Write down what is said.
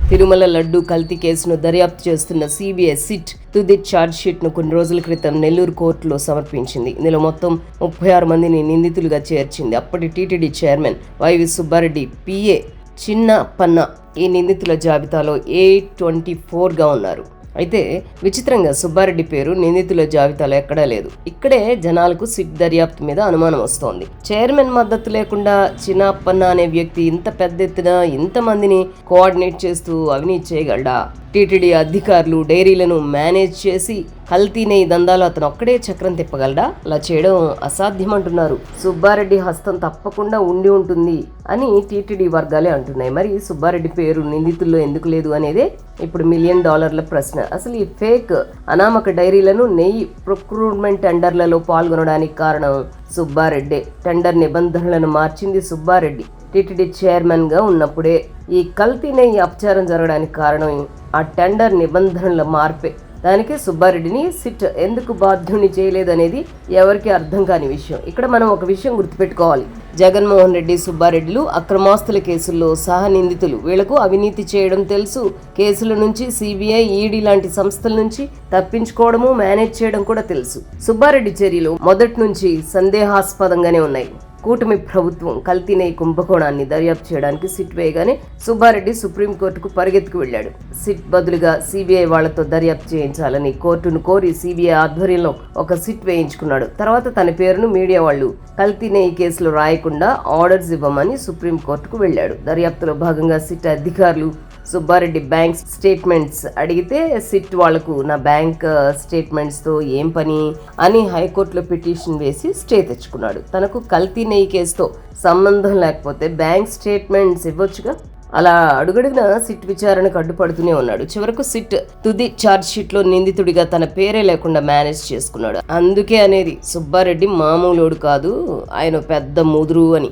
తిరుమల లడ్డు కల్తీ కేసును దర్యాప్తు చేస్తున్న సిబిఐ సిట్ తుది ఛార్జ్ షీట్ ను కొన్ని రోజుల క్రితం నెల్లూరు కోర్టులో సమర్పించింది. ఇందులో మొత్తం 36 మందిని నిందితులుగా చేర్చింది. అప్పటి TTD chairman Y V Subba Reddy PA Chinnappanna ఈ నిందితుల జాబితాలో A24గా ఉన్నారు. అయితే విచిత్రంగా సుబ్బారెడ్డి పేరు నిందితుల జాబితాలో ఎక్కడా లేదు. ఇక్కడే జనాలకు సిట్ దర్యాప్తు మీద అనుమానం వస్తోంది. చైర్మన్ మద్దతు లేకుండా చిన్నప్పన్న అనే వ్యక్తి ఇంత పెద్ద ఎత్తున ఇంతమందిని కోఆర్డినేట్ చేస్తూ అవినీతి చేయగలడా? టీటీడీ అధికారులు డైరీలను మేనేజ్ చేసి కల్తీ నెయ్యి దందాలు అతను ఒక్కడే చక్రం తిప్పగలడా? అలా చేయడం అసాధ్యమంటున్నారు. సుబ్బారెడ్డి హస్తం తప్పకుండా ఉండి ఉంటుంది అని టీటీడీ వర్గాలే అంటున్నాయి. మరి సుబ్బారెడ్డి పేరు నిందితుల్లో ఎందుకు లేదు అనేదే ఇప్పుడు $1 మిలియన్ ప్రశ్న. అసలు ఈ ఫేక్ అనామక డైరీలను నెయ్యి ప్రొక్రూట్మెంట్ టెండర్లలో పాల్గొనడానికి కారణం సుబ్బారెడ్డి. టెండర్ నిబంధనలను మార్చింది సుబ్బారెడ్డి. టీటీడీ చైర్మన్ గా ఉన్నప్పుడే ఈ కల్తీ నెయ్యి అపచారం జరగడానికి కారణం ఆ టెండర్ నిబంధనల మార్పే. దానికి సుబ్బారెడ్డిని సిట్ ఎందుకు బాధ్యుని చేయలేదనేది ఎవరికి అర్థం కాని విషయం. ఇక్కడ మనం ఒక విషయం గుర్తుపెట్టుకోవాలి. జగన్మోహన్ రెడ్డి, సుబ్బారెడ్డిలు అక్రమాస్తుల కేసుల్లో సహ నిందితులు. వీళ్లకు అవినీతి చేయడం తెలుసు. కేసుల నుంచి సిబిఐ, ఈడీ లాంటి సంస్థల నుంచి తప్పించుకోవడము, మేనేజ్ చేయడం కూడా తెలుసు. సుబ్బారెడ్డి చర్యలు మొదటి నుంచి సందేహాస్పదంగానే ఉన్నాయి. కూటమి ప్రభుత్వం కల్తీ నెయ్యి కుంభకోణాన్ని దర్యాప్తు చేయడానికి సిట్ వేయగానే సుబ్బారెడ్డి సుప్రీంకోర్టుకు పరిగెత్తుకు వెళ్లాడు. సిట్ బదులుగా సిబిఐ వాళ్లతో దర్యాప్తు చేయించాలని కోర్టును కోరి సిబిఐ ఆధ్వర్యంలో ఒక సిట్ వేయించుకున్నాడు. తర్వాత తన పేరును మీడియా వాళ్లు కల్తీ నెయ్యి కేసులో రాయకుండా ఆర్డర్స్ ఇవ్వమని సుప్రీంకోర్టుకు వెళ్లాడు. దర్యాప్తులో భాగంగా సిట్ అధికారులు సుబ్బారెడ్డి బ్యాంక్ స్టేట్మెంట్స్ అడిగితే సిట్ వాళ్లకు నా బ్యాంక్ స్టేట్మెంట్స్తో ఏం పని అని హైకోర్టులో పిటిషన్ వేసి స్టే తెచ్చుకున్నాడు. తనకు కల్తీ నెయ్యి కేసుతో సంబంధం లేకపోతే బ్యాంక్ స్టేట్మెంట్స్ ఇవ్వొచ్చుగా. అలా అడుగడుగున సిట్ విచారణకు అడ్డుపడుతూనే ఉన్నాడు. చివరకు సిట్ తుది ఛార్జ్ షీట్ లో నిందితుడిగా తన పేరే లేకుండా మేనేజ్ చేసుకున్నాడు. అందుకే అనేది సుబ్బారెడ్డి మామూలోడు కాదు, ఆయన పెద్ద ముదురు అని.